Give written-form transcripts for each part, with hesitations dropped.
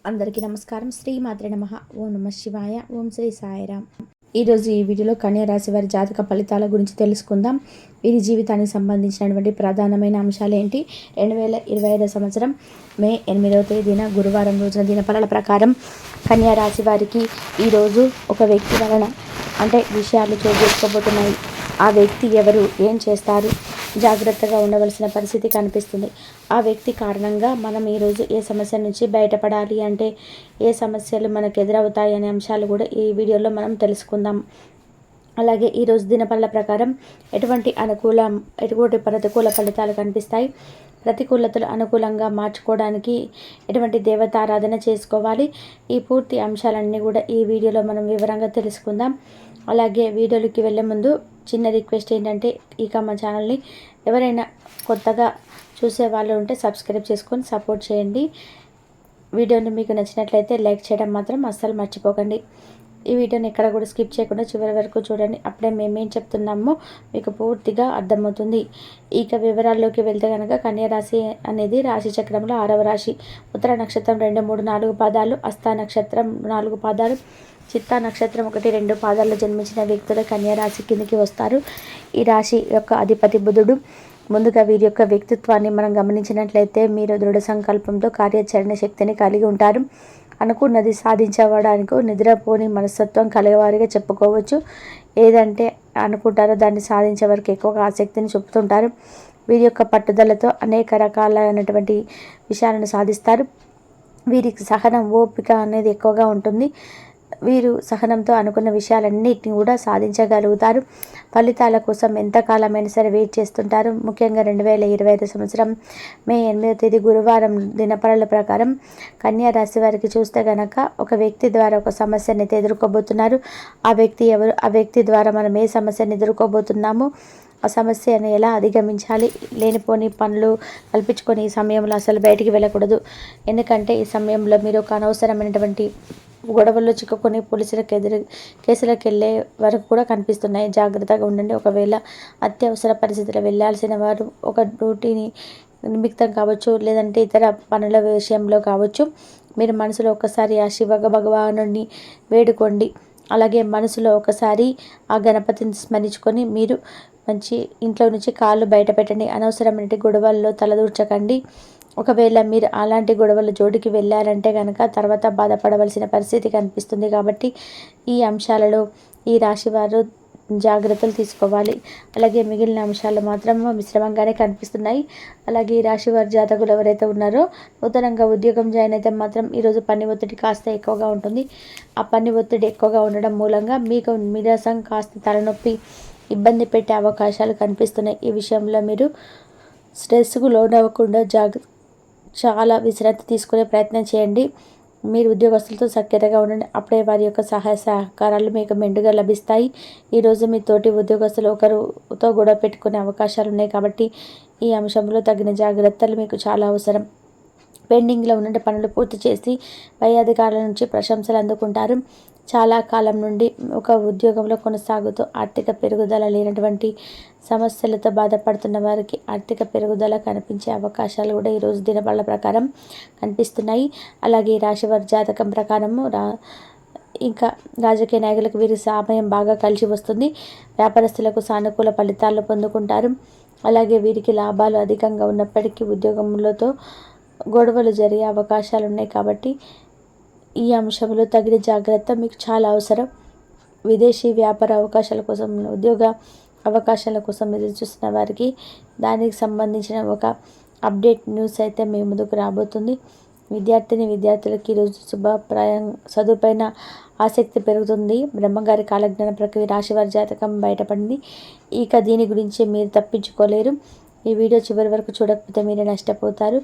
అందరికీ నమస్కారం. శ్రీమాత్రే నమః. ఓం నమ శివాయ. ఓం శ్రీ సాయిరామ్. ఈరోజు ఈ వీడియోలో కన్యా రాశి వారి జాతక ఫలితాల గురించి తెలుసుకుందాం. వీరి జీవితానికి సంబంధించినటువంటి ప్రధానమైన అంశాలు ఏంటి? 2025 సంవత్సరం మే 8వ తేదీన గురువారం రోజున దినఫలాల ప్రకారం కన్యా రాశి వారికి ఈరోజు ఒక వ్యక్తి వలన విషయాలు చోటు చేసుకోబోతున్నాయి. ఆ వ్యక్తి ఎవరు, ఏం చేస్తారు, జాగ్రత్తగా ఉండవలసిన పరిస్థితి కనిపిస్తుంది. ఆ వ్యక్తి కారణంగా మనం ఈరోజు ఏ సమస్య నుంచి బయటపడాలి, ఏ సమస్యలు మనకు ఎదురవుతాయి అనే అంశాలు కూడా ఈ వీడియోలో మనం తెలుసుకుందాం. అలాగే ఈరోజు దినఫలాల ప్రకారం ఎటువంటి ప్రతికూల ఫలితాలు కనిపిస్తాయి, ప్రతికూలతలు అనుకూలంగా మార్చుకోవడానికి ఎటువంటి దేవతారాధన చేసుకోవాలి, ఈ పూర్తి అంశాలన్నీ కూడా ఈ వీడియోలో మనం వివరంగా తెలుసుకుందాం. అలాగే వీడియోలోకి వెళ్ళే ముందు చిన్న రిక్వెస్ట్ ఏంటంటే, ఇక మా ఛానల్ని ఎవరైనా కొత్తగా చూసే వాళ్ళు ఉంటే సబ్స్క్రైబ్ చేసుకొని సపోర్ట్ చేయండి. వీడియోని మీకు నచ్చినట్లయితే లైక్ చేయడం మాత్రం అస్సలు మర్చిపోకండి. ఈ వీడియోని ఎక్కడ కూడా స్కిప్ చేయకుండా చివరి వరకు చూడండి. అప్పుడే మేమేం చెప్తున్నామో మీకు పూర్తిగా అర్థమవుతుంది. ఇక వివరాల్లోకి వెళ్తే కనుక కన్యా రాశి అనేది రాశి చక్రంలో 6వ రాశి. ఉత్తర నక్షత్రం 2, 3, 4 పాదాలు, హస్త నక్షత్రం 4 పాదాలు, చిత్తా నక్షత్రం 1, 2 పాదాల్లో జన్మించిన వ్యక్తులు కన్యా రాశి కిందకి వస్తారు. ఈ రాశి యొక్క అధిపతి బుధుడు. ముందుగా వీరి యొక్క వ్యక్తిత్వాన్ని మనం గమనించినట్లయితే మీరు దృఢ సంకల్పంతో కార్యాచరణ శక్తిని కలిగి ఉంటారు. అనుకున్నది సాధించడానికి నిద్రపోని మనస్తత్వం కలిగేవారిగా చెప్పుకోవచ్చు. ఏదంటే అనుకుంటారో దాన్ని సాధించే వరకు ఎక్కువగా ఆసక్తిని చూపుతుంటారు. వీరి యొక్క పట్టుదలతో అనేక రకాలైనటువంటి విషయాలను సాధిస్తారు. వీరికి సహనం, ఓపిక అనేది ఎక్కువగా ఉంటుంది. వీరు సహనంతో అనుకున్న విషయాలన్నిటిని కూడా సాధించగలుగుతారు. ఫలితాల కోసం ఎంతకాలమైనా సరే వెయిట్ చేస్తుంటారు. ముఖ్యంగా 2025 సంవత్సరం మే 8వ తేదీ గురువారం దినఫలాల ప్రకారం కన్యా రాశి వారికి చూస్తే గనక ఒక వ్యక్తి ద్వారా ఒక సమస్యని ఎదుర్కోబోతున్నారు. ఆ వ్యక్తి ఎవరు, ఆ వ్యక్తి ద్వారా మనం ఏ సమస్యను ఎదుర్కోబోతున్నామో ఆ సమస్యను ఎలా అధిగమించాలి, లేనిపోని పనులు కల్పించుకొని ఈ సమయంలో అసలు బయటికి వెళ్ళకూడదు. ఎందుకంటే ఈ సమయంలో మీరు ఒక అనవసరమైనటువంటి గొడవల్లో చిక్కుకొని కేసులకు వెళ్ళే వరకు కూడా కనిపిస్తున్నాయి. జాగ్రత్తగా ఉండండి. ఒకవేళ అత్యవసర పరిస్థితుల్లో వెళ్ళాల్సిన వారు ఒక డ్యూటీని నిమిత్తం కావచ్చు, లేదంటే ఇతర పనుల విషయంలో కావచ్చు, మీరు మనసులో ఒకసారి ఆ శివ భగవానుడిని వేడుకోండి. అలాగే మనసులో ఒకసారి ఆ గణపతిని స్మరించుకొని మీరు ఇంట్లో నుంచి కాళ్ళు బయట పెట్టండి. అనవసరమైన గొడవల్లో తలదూర్చకండి. ఒకవేళ మీరు అలాంటి గొడవల జోడికి వెళ్ళారంటే కనుక తర్వాత బాధపడవలసిన పరిస్థితి కనిపిస్తుంది. కాబట్టి ఈ అంశాలలో ఈ రాశి వారు జాగ్రత్తలు తీసుకోవాలి. అలాగే మిగిలిన అంశాలు మాత్రం మిశ్రమంగానే కనిపిస్తున్నాయి. అలాగే ఈ రాశి వారి జాతకులు ఎవరైతే ఉన్నారో నూతనంగా ఉద్యోగం జాయిన్ అయితే మాత్రం ఈరోజు పని ఒత్తిడి కాస్త ఎక్కువగా ఉంటుంది. ఆ పని ఒత్తిడి ఎక్కువగా ఉండడం మూలంగా మీకు నీరసం, కాస్త తలనొప్పి, ఇబ్బంది పెట్టే అవకాశాలు కనిపిస్తున్నాయి. ఈ విషయంలో మీరు స్ట్రెస్కు లోనవ్వకుండా చాలా విశ్రాంతి తీసుకునే ప్రయత్నం చేయండి. మీరు ఉద్యోగస్తులతో సఖ్యతగా ఉండండి. అప్పుడే వారి యొక్క సహాయ సహకారాలు మీకు మెండుగా లభిస్తాయి. ఈరోజు మీ తోటి ఉద్యోగస్తులు ఒకరితో గొడవ పెట్టుకునే అవకాశాలు ఉన్నాయి. కాబట్టి ఈ అంశంలో తగిన జాగ్రత్తలు మీకు చాలా అవసరం. పెండింగ్లో ఉన్న పనులు పూర్తి చేసి పై అధికారుల నుంచి ప్రశంసలు అందుకుంటారు. చాలా కాలం నుండి ఒక ఉద్యోగంలో కొనసాగుతూ ఆర్థిక పెరుగుదల లేనటువంటి సమస్యలతో బాధపడుతున్న వారికి ఆర్థిక పెరుగుదల కనిపించే అవకాశాలు కూడా ఈరోజు దినఫలాల ప్రకారం కనిపిస్తున్నాయి. అలాగే రాశి వారి జాతకం ప్రకారము ఇంకా రాజకీయ నాయకులకు వీరి సమయం బాగా కలిసి వస్తుంది. వ్యాపారస్తులకు సానుకూల ఫలితాలు పొందుకుంటారు. అలాగే వీరికి లాభాలు అధికంగా ఉన్నప్పటికీ ఉద్యోగములతో గొడవలు జరిగే అవకాశాలు ఉన్నాయి. కాబట్టి ఈ అంశంలో తగిన జాగ్రత్త మీకు చాలా అవసరం. విదేశీ వ్యాపార అవకాశాల కోసం, ఉద్యోగ అవకాశాల కోసం ఎదురు చూస్తున్న వారికి దానికి సంబంధించిన ఒక అప్డేట్ న్యూస్ అయితే మీ ముందుకు రాబోతుంది. విద్యార్థులకి ఈరోజు చదువుపైన ఆసక్తి పెరుగుతుంది. బ్రహ్మగారి కాలజ్ఞాన ప్రక్రియ రాశివారి జాతకం బయటపడింది. ఇక దీని గురించి మీరు తప్పించుకోలేరు. ఈ వీడియో చివరి వరకు చూడకపోతే మీరే నష్టపోతారు.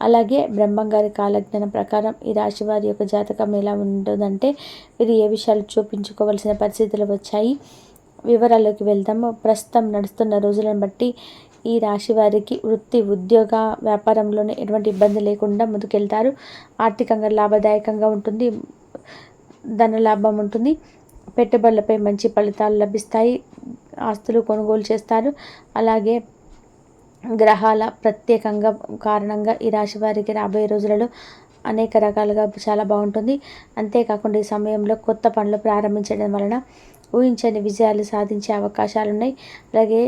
అలాగే బ్రహ్మంగారి కాలజ్ఞానం ప్రకారం ఈ రాశి వారి యొక్క జాతకం ఎలా ఉంటుందంటే, మీరు ఏ విషయాలు చూపించుకోవాల్సిన పరిస్థితులు వచ్చాయి, వివరాల్లోకి వెళ్దాము. ప్రస్తుతం నడుస్తున్న రోజులను బట్టి ఈ రాశి వారికి వృత్తి, ఉద్యోగ, వ్యాపారంలోనే ఎటువంటి ఇబ్బంది లేకుండా ముందుకెళ్తారు. ఆర్థికంగా లాభదాయకంగా ఉంటుంది. ధన లాభం ఉంటుంది. పెట్టుబడులపై మంచి ఫలితాలు లభిస్తాయి. ఆస్తులు కొనుగోలు చేస్తారు. అలాగే గ్రహాల ప్రత్యేకంగా కారణంగా ఈ రాశి వారికి రాబోయే రోజులలో అనేక రకాలుగా చాలా బాగుంటుంది. అంతేకాకుండా ఈ సమయంలో కొత్త పనులు ప్రారంభించడం వలన ఊహించని విజయాలు సాధించే అవకాశాలు ఉన్నాయి. అలాగే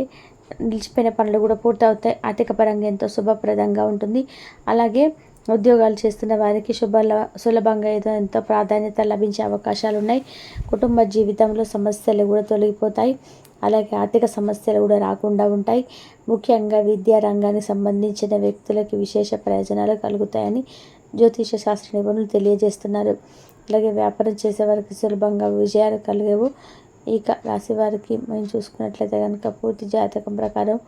నిలిచిపోయిన పనులు కూడా పూర్తవుతాయి. ఆర్థిక పరంగా ఎంతో శుభప్రదంగా ఉంటుంది. అలాగే ఉద్యోగాలు చేస్తున్న వారికి సులభంగా ఏదో ఎంతో ప్రాధాన్యత లభించే అవకాశాలు ఉన్నాయి. కుటుంబ జీవితంలో సమస్యలు కూడా తొలగిపోతాయి. అలాగే ఆర్థిక సమస్యలు కూడా రాకుండా ఉంటాయి. ముఖ్యంగా విద్యా రంగానికి సంబంధించిన వ్యక్తులకి విశేష ప్రయోజనాలు కలుగుతాయని జ్యోతిష శాస్త్ర నిపుణులు తెలియజేస్తున్నారు. అలాగే వ్యాపారం చేసే వారికి సులభంగా విజయాలు కలిగేవు. ఇక రాశి వారికి మేము చూసుకున్నట్లయితే కనుక పూర్తి జాతకం ప్రకారం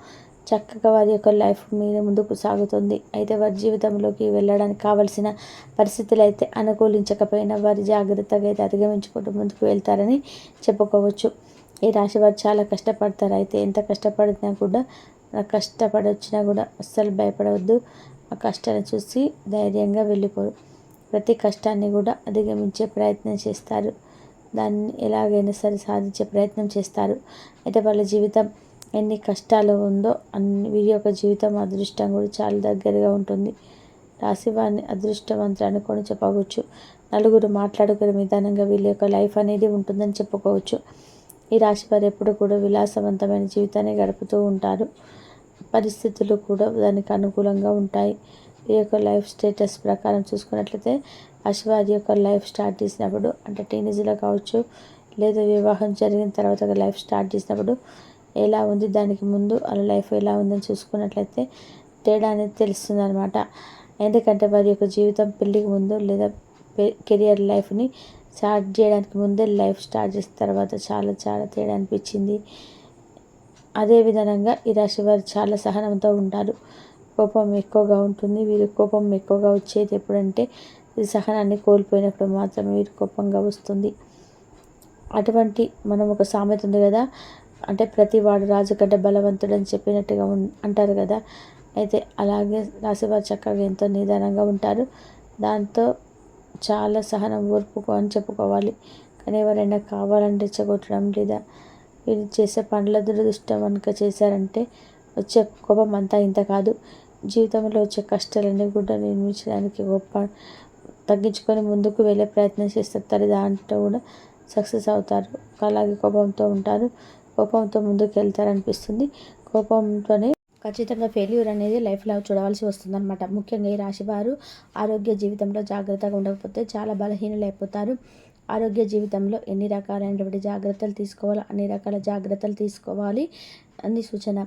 చక్కగా వారి యొక్క లైఫ్ మీద ముందుకు సాగుతుంది. అయితే వారి జీవితంలోకి వెళ్ళడానికి కావలసిన పరిస్థితులు అయితే అనుకూలించకపోయినా వారి జాగ్రత్తగా అయితే అధిగమించుకుంటూ ముందుకు వెళ్తారని చెప్పుకోవచ్చు. ఈ రాశి వారు చాలా కష్టపడతారు. అయితే ఎంత కష్టపడినా కూడా కష్టపడొచ్చినా కూడా అస్సలు భయపడవద్దు. ఆ కష్టాన్ని చూసి ధైర్యంగా వెళ్ళిపోరు. ప్రతి కష్టాన్ని కూడా అధిగమించే ప్రయత్నం చేస్తారు. దాన్ని ఎలాగైనా సరే సాధించే ప్రయత్నం చేస్తారు. అయితే వాళ్ళ జీవితం ఎన్ని కష్టాలు ఉందో వీరి యొక్క జీవితం అదృష్టం కూడా చాలా దగ్గరగా ఉంటుంది. రాశి వారిని అదృష్టవంతులు అనుకొని చెప్పవచ్చు. నలుగురు మాట్లాడుకునే విధానంగా వీళ్ళ యొక్క లైఫ్ అనేది ఉంటుందని చెప్పుకోవచ్చు. ఈ రాశి వారు ఎప్పుడు కూడా విలాసవంతమైన జీవితాన్ని గడుపుతూ ఉంటారు. పరిస్థితులు కూడా దానికి అనుకూలంగా ఉంటాయి. ఈ యొక్క లైఫ్ స్టేటస్ ప్రకారం చూసుకున్నట్లయితే రాశి వారి యొక్క లైఫ్ స్టార్ట్ చేసినప్పుడు అంటే టీనేజ్లో కావచ్చు, లేదా వివాహం జరిగిన తర్వాత లైఫ్ స్టార్ట్ చేసినప్పుడు ఎలా ఉంది, దానికి ముందు వాళ్ళ లైఫ్ ఎలా ఉందని చూసుకున్నట్లయితే తేడా అనేది తెలుస్తుంది అనమాట. ఎందుకంటే వారి యొక్క జీవితం పెళ్ళికి ముందు లేదా కెరియర్ లైఫ్ని స్టార్ట్ చేయడానికి ముందే లైఫ్ స్టార్ట్ చేసిన తర్వాత చాలా చాలా తేడా అనిపించింది. అదేవిధంగా ఈ రాశి వారు చాలా సహనంతో ఉంటారు. కోపం ఎక్కువగా ఉంటుంది. వీరు కోపం ఎక్కువగా వచ్చేది ఎప్పుడంటే ఈ సహనాన్ని కోల్పోయినప్పుడు మాత్రమే వీరు కోపంగా వస్తుంది. అటువంటి మనం ఒక సామెత ఉంది కదా, అంటే ప్రతి వాడు రాజు కంటే బలవంతుడు అని చెప్పినట్టుగా అంటారు కదా. అయితే అలాగే రాశివారు చక్కగా ఎంతో నిదానంగా ఉంటారు. దాంతో చాలా సహనం ఓర్పుకో అని చెప్పుకోవాలి. కానీ ఎవరైనా కావాలని రెచ్చగొట్టడం లేదా వీళ్ళు చేసే పనుల దురదృష్టం కనుక చేశారంటే వచ్చే కోపం అంతా ఇంత కాదు. జీవితంలో వచ్చే కష్టాలన్నీ కూడా నిర్మించడానికి గొప్ప తగ్గించుకొని ముందుకు వెళ్ళే ప్రయత్నం చేస్తారు. దాంట్లో కూడా సక్సెస్ అవుతారు. అలాగే కోపంతో ఉంటారు. కోపంతో ముందుకు వెళ్తారనిపిస్తుంది. కోపంతోనే ఖచ్చితంగా ఫెయిల్యూర్ అనేది లైఫ్లో చూడవలసి వస్తుందన్నమాట. ముఖ్యంగా ఈ రాశివారు ఆరోగ్య జీవితంలో జాగ్రత్తగా ఉండకపోతే చాలా బలహీనలు అయిపోతారు. ఆరోగ్య జీవితంలో ఎన్ని రకాలైనటువంటి జాగ్రత్తలు తీసుకోవాలో అన్ని రకాల జాగ్రత్తలు తీసుకోవాలి అని సూచన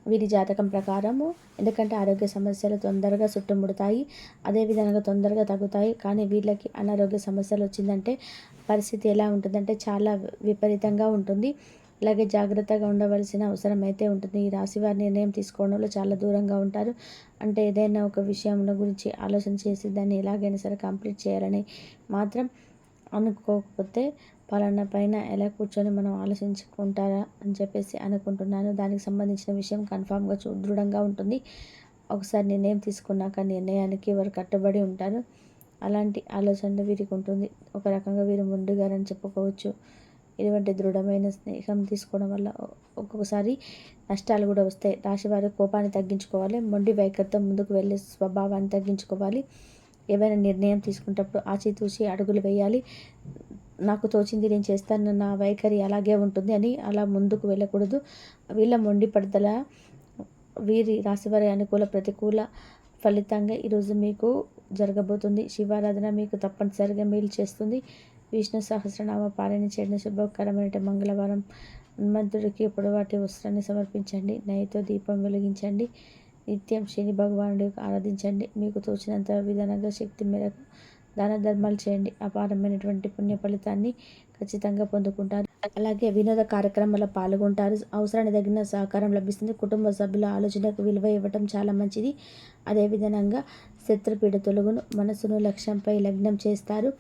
వీరి జాతకం ప్రకారము. ఎందుకంటే ఆరోగ్య సమస్యలు తొందరగా చుట్టుముడతాయి, అదేవిధంగా తొందరగా తగ్గుతాయి. కానీ వీళ్ళకి అనారోగ్య సమస్యలు వచ్చిందంటే పరిస్థితి ఎలా ఉంటుందంటే చాలా విపరీతంగా ఉంటుంది. అలాగే జాగ్రత్తగా ఉండవలసిన అవసరం అయితే ఉంటుంది. ఈ రాశి వారి నిర్ణయం తీసుకోవడంలో చాలా దూరంగా ఉంటారు. అంటే ఏదైనా ఒక విషయంలో గురించి ఆలోచన చేసి దాన్ని ఎలాగైనా సరే కంప్లీట్ చేయాలని మాత్రం అనుకోకపోతే పలానా పైన ఎలా కూర్చొని మనం ఆలోచించుకుంటారా అని చెప్పేసి అనుకుంటున్నాను. దానికి సంబంధించిన విషయం కన్ఫామ్గా దృఢంగా ఉంటుంది. ఒకసారి నిర్ణయం తీసుకున్నాక నిర్ణయానికి వారు కట్టుబడి ఉంటారు. అలాంటి ఆలోచనలు వీరికి ఉంటుంది. ఒక రకంగా వీరు ముందుగారని చెప్పుకోవచ్చు. ఇటువంటి దృఢమైన స్నేహం తీసుకోవడం వల్ల ఒక్కొక్కసారి నష్టాలు కూడా వస్తాయి. రాశివారు కోపాన్ని తగ్గించుకోవాలి. మొండి వైఖరితో ముందుకు వెళ్ళే స్వభావాన్ని తగ్గించుకోవాలి. ఏవైనా నిర్ణయం తీసుకునేటప్పుడు ఆచితూచి అడుగులు వేయాలి. నాకు తోచింది నేను చేస్తాను, నా వైఖరి అలాగే ఉంటుంది అని అలా ముందుకు వెళ్ళకూడదు. వీళ్ళ మొండి పడుదల వీరి రాశివారి అనుకూల ప్రతికూల ఫలితంగా ఈరోజు మీకు జరగబోతుంది. శివారాధన మీకు తప్పనిసరిగా మేలు చేస్తుంది. విష్ణు సహస్రనామ పారాయణ చేయడం శుభకరమైన మంగళవారం. హనుమంతుడికి పొడవాటి వస్త్రాన్ని సమర్పించండి. నెయ్యితో దీపం వెలిగించండి. నిత్యం శని భగవానుడికి ఆరాధించండి. మీకు తోచినంత విధానంగా శక్తి మేరకు దాన ధర్మాలు చేయండి. అపారమైనటువంటి పుణ్య ఫలితాన్ని ఖచ్చితంగా పొందుకుంటారు. అలాగే వినోద కార్యక్రమాల్లో పాల్గొంటారు. అవసరానికి తగిన సహకారం లభిస్తుంది. కుటుంబ సభ్యుల ఆలోచనకు విలువ ఇవ్వటం చాలా మంచిది. అదేవిధంగా శత్రుపీడ తొలగును. మనసును లక్ష్యంపై లగ్నం చేస్తారు.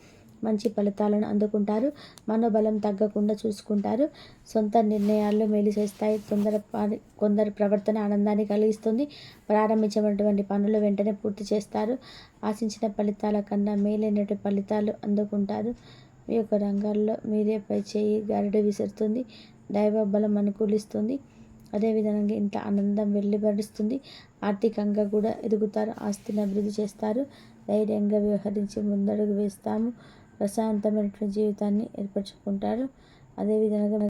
మంచి ఫలితాలను అందుకుంటారు. మనోబలం తగ్గకుండా చూసుకుంటారు. సొంత నిర్ణయాల్లో మేలు చేస్తాయి. కొందరి ప్రవర్తన ఆనందాన్ని కలిగిస్తుంది. ప్రారంభించినటువంటి పనులు వెంటనే పూర్తి చేస్తారు. ఆశించిన ఫలితాల కన్నా మేలైనటువంటి ఫలితాలు అందుకుంటారు. మీ యొక్క రంగాల్లో మీరే పై చేయి గారడి విసురుతుంది. దైవ బలం అనుకూలిస్తుంది. అదేవిధంగా ఇంట్లో ఆనందం వెల్లిబరుస్తుంది. ఆర్థికంగా కూడా ఎదుగుతారు. ఆస్తిని అభివృద్ధి చేస్తారు. ధైర్యంగా వ్యవహరించి ముందడుగు వేస్తాము. ప్రశాంతమైనటువంటి జీవితాన్ని ఏర్పరచుకుంటారు. అదేవిధంగా